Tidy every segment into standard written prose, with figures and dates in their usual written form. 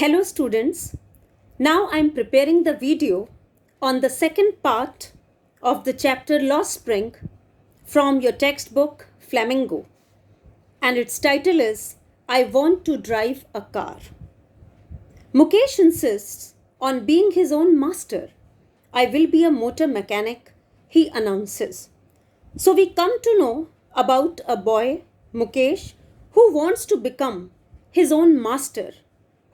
Hello students, now I am preparing the video on the second part of the chapter Lost Spring from your textbook Flamingo, and its title is I Want to Drive a Car. Mukesh insists on being his own master. I will be a motor mechanic, he announces. So we come to know about a boy, Mukesh, who wants to become his own master,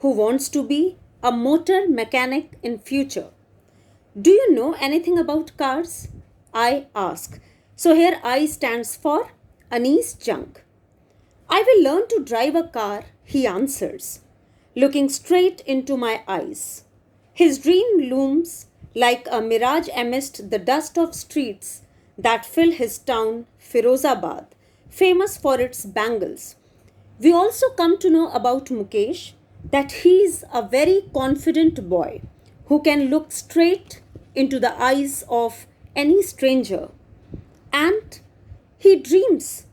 who wants to be a motor mechanic in future. Do you know anything about cars? I ask. So here I stands for Anis Jung. I will learn to drive a car, he answers, looking straight into my eyes. His dream looms like a mirage amidst the dust of streets that fill his town, Firozabad, famous for its bangles. We also come to know about Mukesh that he is a very confident boy who can look straight into the eyes of any stranger, and he dreams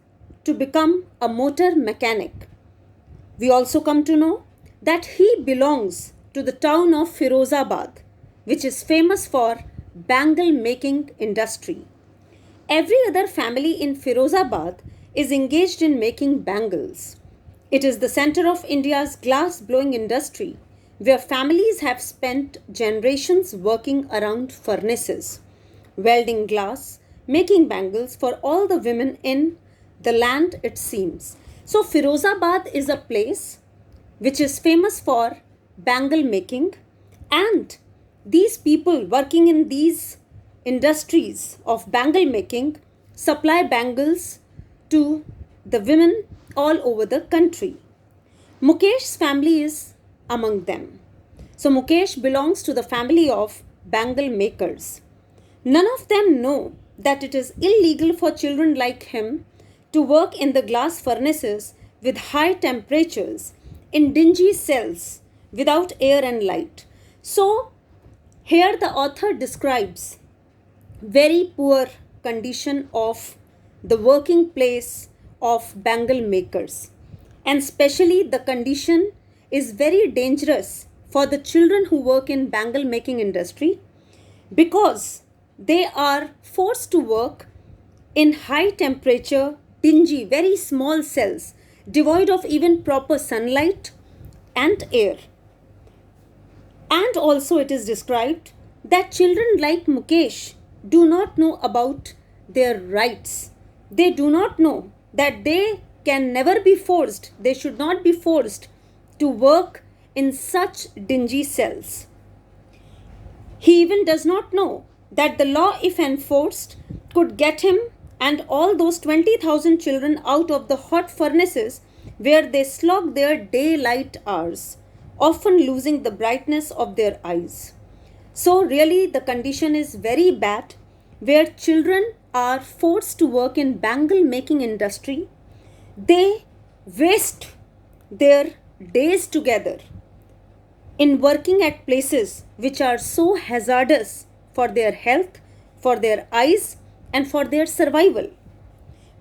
to become a motor mechanic. We also come to know that he belongs to the town of Firozabad, which is famous for bangle making industry. Every other family in Firozabad is engaged in making bangles. It is the center of India's glass blowing industry, where families have spent generations working around furnaces, welding glass, making bangles for all the women in the land, it seems. So Firozabad is a place which is famous for bangle making, and these people working in these industries of bangle making supply bangles to the women all over the country. Mukesh's family is among them. So Mukesh belongs to the family of bangle makers. None of them know that it is illegal for children like him to work in the glass furnaces with high temperatures in dingy cells without air and light. So here the author describes very poor condition of the working place of bangle makers, and especially the condition is very dangerous for the children who work in bangle making industry, because they are forced to work in high temperature, dingy, very small cells devoid of even proper sunlight and air. And also it is described that children like Mukesh do not know about their rights. They do not know that they can never be forced, they should not be forced to work in such dingy cells. He even does not know that the law, if enforced, could get him and all those 20,000 children out of the hot furnaces where they slog their daylight hours, often losing the brightness of their eyes. So really the condition is very bad, where children are forced to work in bangle making industry. They waste their days together in working at places which are so hazardous for their health, for their eyes, and for their survival.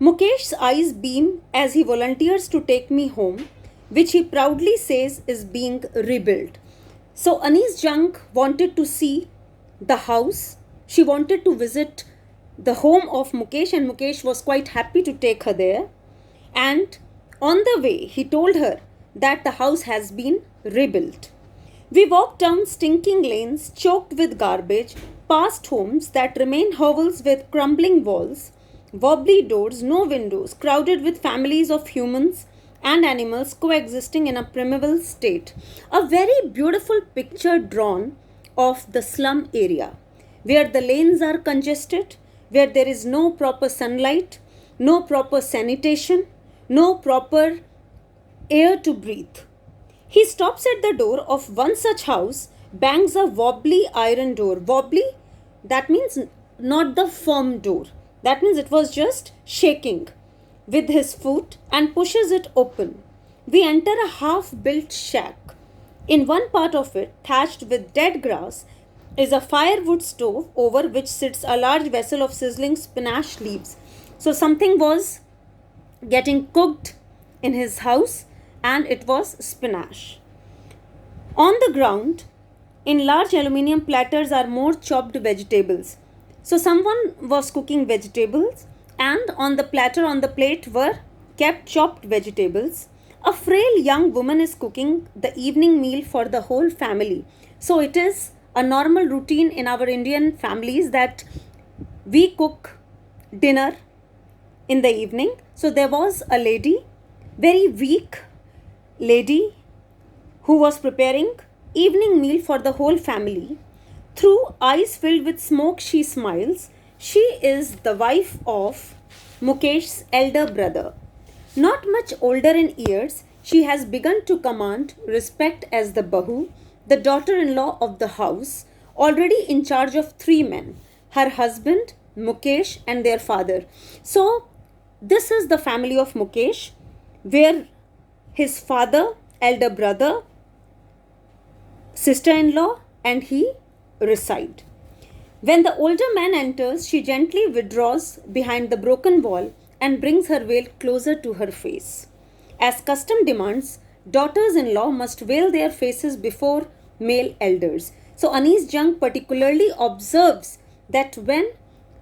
Mukesh's eyes beam as he volunteers to take me home, which he proudly says is being rebuilt. So Anis Jung wanted to see the house. She wanted to visit the home of Mukesh, and Mukesh was quite happy to take her there. And on the way, he told her that the house has been rebuilt. We walked down stinking lanes choked with garbage, past homes that remain hovels with crumbling walls, wobbly doors, no windows, crowded with families of humans and animals coexisting in a primeval state. A very beautiful picture drawn of the slum area, where the lanes are congested, where there is no proper sunlight, no proper sanitation, no proper air to breathe. He stops at the door of one such house, bangs a wobbly iron door. Wobbly, that means not the firm door. That means it was just shaking with his foot, and pushes it open. We enter a half-built shack. In one part of it, thatched with dead grass, is a firewood stove over which sits a large vessel of sizzling spinach leaves. So something was getting cooked in his house, and it was spinach. On the ground, in large aluminium platters are more chopped vegetables. So someone was cooking vegetables, and on the platter, on the plate, were kept chopped vegetables. A frail young woman is cooking the evening meal for the whole family. So it is a normal routine in our Indian families that we cook dinner in the evening. So there was a lady, very weak lady, who was preparing evening meal for the whole family. Through eyes filled with smoke, she smiles. She is the wife of Mukesh's elder brother. Not much older in years, she has begun to command respect as the Bahu, the daughter-in-law of the house, already in charge of 3 men, her husband, Mukesh, and their father. So, this is the family of Mukesh, where his father, elder brother, sister-in-law, and he reside. When the older man enters, she gently withdraws behind the broken wall and brings her veil closer to her face. As custom demands, daughters-in-law must veil their faces before male elders. So Anis Jung particularly observes that when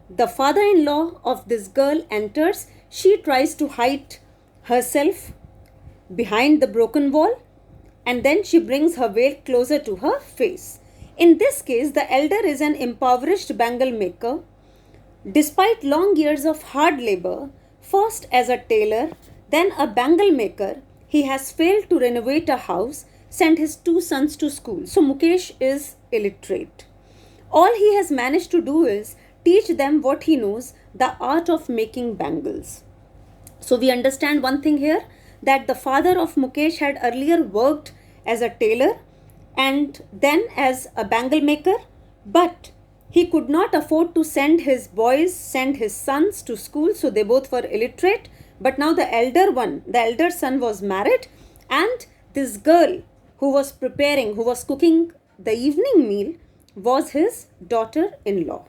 the father-in-law of this girl enters, she tries to hide herself behind the broken wall, and then she brings her veil closer to her face. In this case, the elder is an impoverished bangle maker. Despite long years of hard labor, first as a tailor, then a bangle maker, he has failed to renovate a house, sent his 2 sons to school. So Mukesh is illiterate. All he has managed to do is teach them what he knows, the art of making bangles. So we understand one thing here, that the father of Mukesh had earlier worked as a tailor and then as a bangle maker, but he could not afford to send his sons to school, so they both were illiterate. But now the elder son was married, and this girl who was cooking the evening meal was his daughter-in-law.